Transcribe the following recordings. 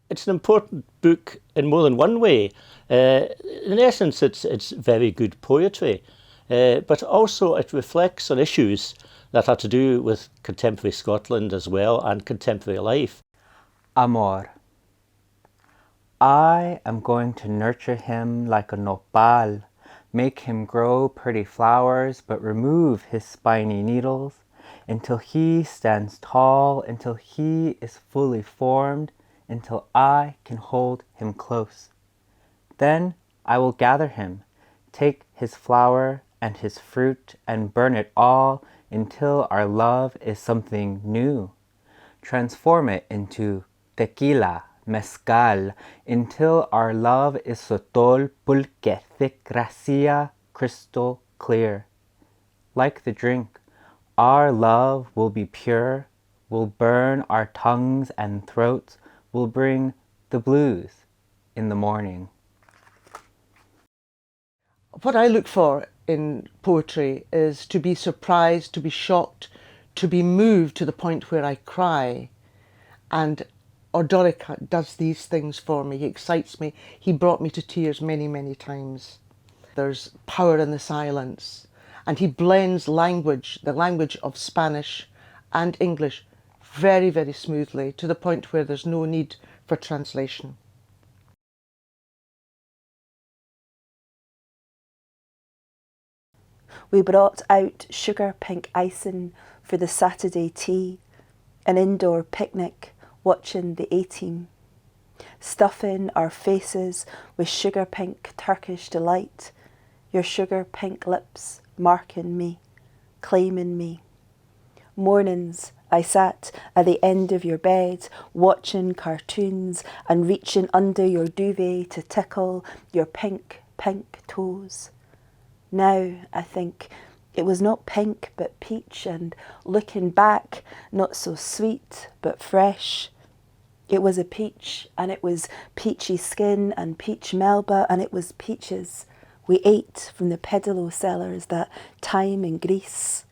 It's an important book in more than one way. In essence, it's very good poetry, but also it reflects on issues that are to do with contemporary Scotland as well and contemporary life. Amor. I am going to nurture him like a nopal, make him grow pretty flowers, but remove his spiny needles until he stands tall, until he is fully formed, until I can hold him close. Then I will gather him, take his flower and his fruit and burn it all until our love is something new. Transform it into tequila, mezcal, until our love is sotol, pulque, thick, gracia, crystal clear. Like the drink, our love will be pure, will burn our tongues and throats, will bring the blues in the morning. What I look for in poetry is to be surprised, to be shocked, to be moved to the point where I cry. And Ordorica does these things for me. He excites me. He brought me to tears many, many times. There's power in the silence. And he blends language, the language of Spanish and English, very, very smoothly to the point where there's no need for translation. We brought out sugar pink icing for the Saturday tea, an indoor picnic watching the A-Team, stuffing our faces with sugar pink Turkish delight, your sugar pink lips marking me, claiming me. Mornings I sat at the end of your bed watching cartoons and reaching under your duvet to tickle your pink, pink toes. Now I think it was not pink but peach, and looking back, not so sweet but fresh. It was a peach, and it was peachy skin and peach melba, and it was peaches we ate from the Pedalo cellars that time in Greece.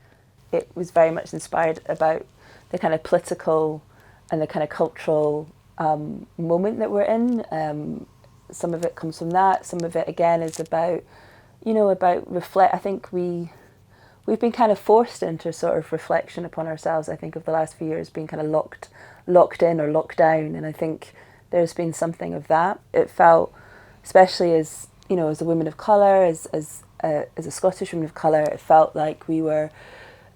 It was very much inspired about the kind of political and the kind of cultural moment that we're in. Some of it comes from that. Some of it again is about, about reflect. I think we've been kind of forced into sort of reflection upon ourselves. I think of the last few years being kind of locked in or locked down, and I think there's been something of that. It felt, especially as as a woman of colour, as a Scottish woman of colour, it felt like we were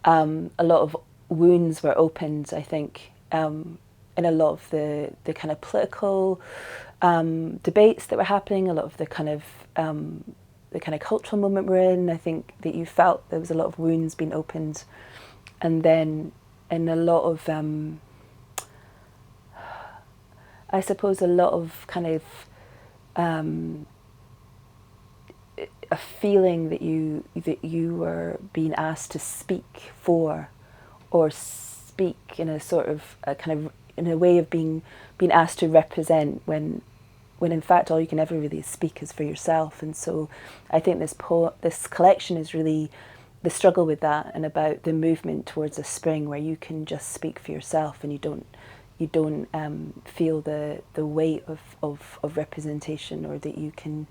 a lot of wounds were opened. I think in a lot of the kind of political debates that were happening, a lot of the kind of cultural moment we're in. I think that you felt there was a lot of wounds being opened, and then in a lot of I suppose a lot of kind of a feeling that you were being asked to speak for, or speak in a sort of a kind of in a way of being asked to represent, when in fact all you can ever really speak is for yourself. And so I think this collection is really the struggle with that, and about the movement towards a spring where you can just speak for yourself, and you don't feel the weight of representation, or that you can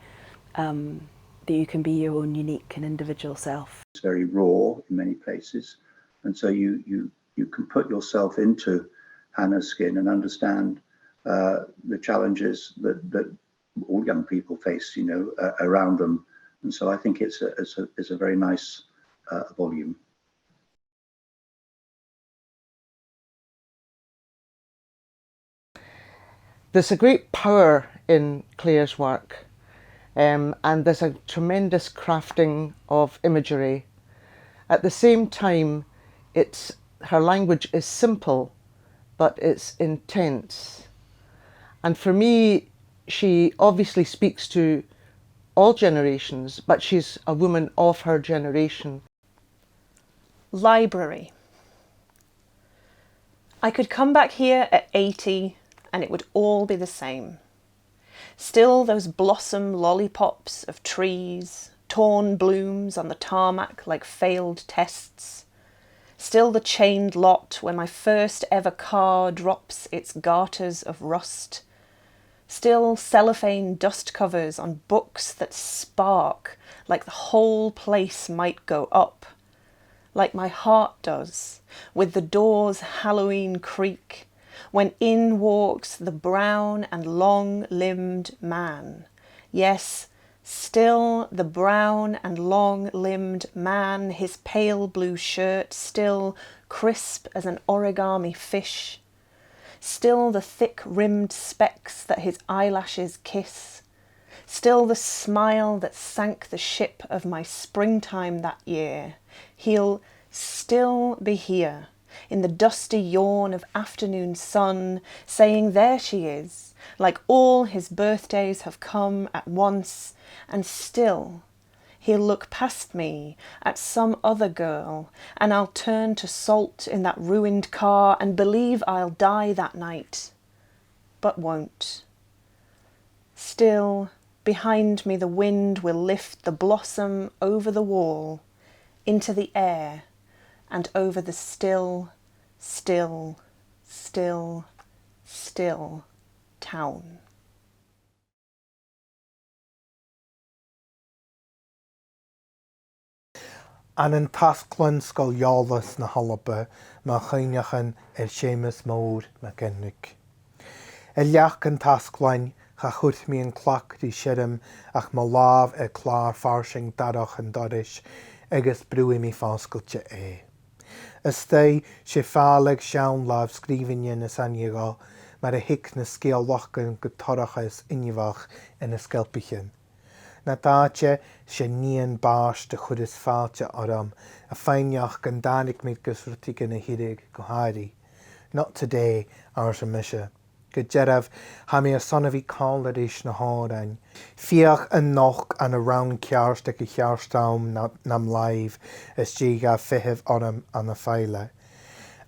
be your own unique and individual self. It's very raw in many places, and so you can put yourself into Hannah's skin and understand the challenges that all young people face, around them. And so I think it's a very nice volume. There's a great power in Clare's work, and there's a tremendous crafting of imagery. At the same time, her language is simple, but it's intense. And for me, she obviously speaks to all generations, but she's a woman of her generation. Library. I could come back here at 80 and it would all be the same. Still those blossom lollipops of trees, torn blooms on the tarmac like failed tests. Still the chained lot where my first ever car drops its garters of rust. Still cellophane dust covers on books that spark like the whole place might go up, like my heart does, with the door's Halloween creak, when in walks the brown and long-limbed man. Yes, still the brown and long-limbed man, his pale blue shirt still crisp as an origami fish, still the thick-rimmed specks that his eyelashes kiss, still the smile that sank the ship of my springtime that year. He'll still be here, in the dusty yawn of afternoon sun, saying there she is, like all his birthdays have come at once, and still he'll look past me at some other girl, and I'll turn to salt in that ruined car and believe I'll die that night, but won't. Still, behind me the wind will lift the blossom over the wall, into the air, and over the still, still, still, still town. An an tasclan scoiollas na halba má chuinechan Séamus Mór McKinnick. Leach an tasclain cha chuit mi an clac di sirim ach má láb clár farsing darach an doris agus brúi mi fáscailte é. Is té sé fáleg sean láb scríbine na sannigal mar a hic na scéalachgan go torachas inivach in na scelpichin. Na dáte sé níon báis de chud is fáilte orm a féineach gan dánig míid gus rutige na hirig go háirí. Not today, ars a mise. Go jeireh ha mé a sonna bhí cála éis na hárain. Fiach an noch an a rán cearsta go chearstám nam laibh is díga fihibh orm an na féile.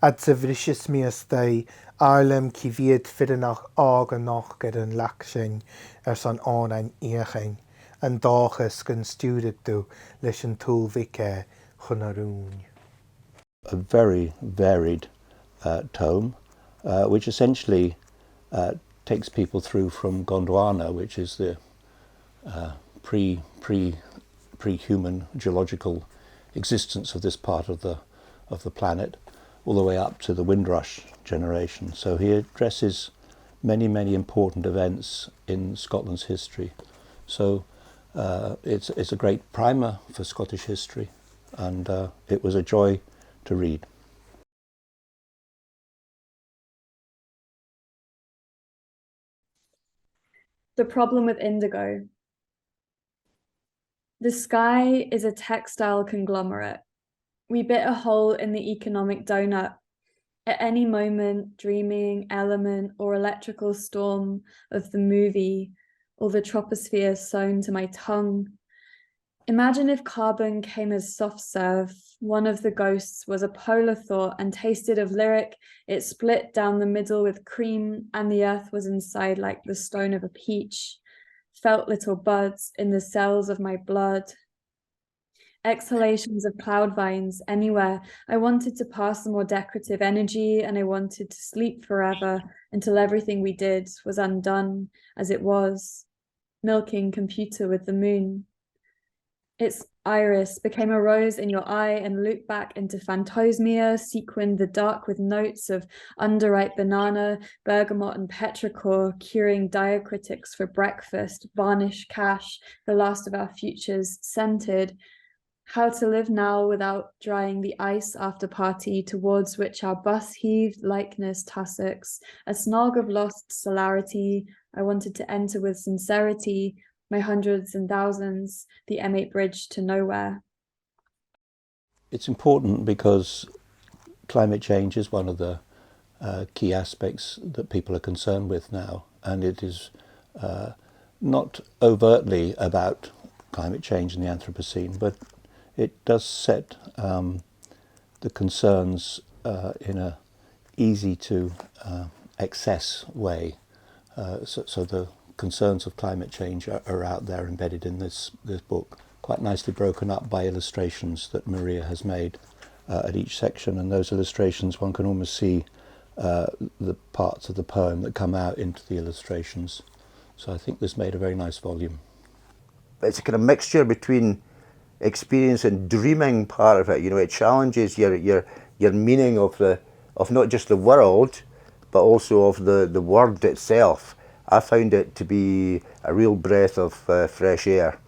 Ad sa bhrisis mi is té, Ireland ci bhíad fidanach ág an noch gyda an lach sin san ánain íochain. And dáchas gan stúdachú leis an túl vice chun a rún. A very varied tome, which essentially takes people through from Gondwana, which is the pre-human geological existence of this part of the planet, all the way up to the Windrush generation. So he addresses many important events in Scotland's history. So it's a great primer for Scottish history, and it was a joy to read. The problem with indigo. The sky is a textile conglomerate. We bit a hole in the economic donut. At any moment, dreaming element or electrical storm of the movie or the troposphere sewn to my tongue. Imagine if carbon came as soft serve. One of the ghosts was a polar thought and tasted of lyric. It split down the middle with cream, and the earth was inside like the stone of a peach. Felt little buds in the cells of my blood. Exhalations of cloud vines anywhere. I wanted to pass the more decorative energy, and I wanted to sleep forever until everything we did was undone as it was. Milking computer with the moon. Its iris became a rose in your eye and looped back into phantosmia, sequined the dark with notes of underripe banana, bergamot and petrichor, curing diacritics for breakfast, varnish cash, the last of our futures, scented. How to live now without drying the ice after party towards which our bus heaved likeness tussocks, a snog of lost solarity. I wanted to enter with sincerity, my hundreds and thousands, the M8 bridge to nowhere. It's important because climate change is one of the key aspects that people are concerned with now, and it is not overtly about climate change in the Anthropocene, but it does set the concerns in a easy to access way. So the concerns of climate change are out there embedded in this book, quite nicely broken up by illustrations that Maria has made at each section, and those illustrations one can almost see the parts of the poem that come out into the illustrations. So I think this made a very nice volume. It's a kind of mixture between experience and dreaming part of it. You know, it challenges your meaning of not just the world, but also of the word itself. I found it to be a real breath of fresh air.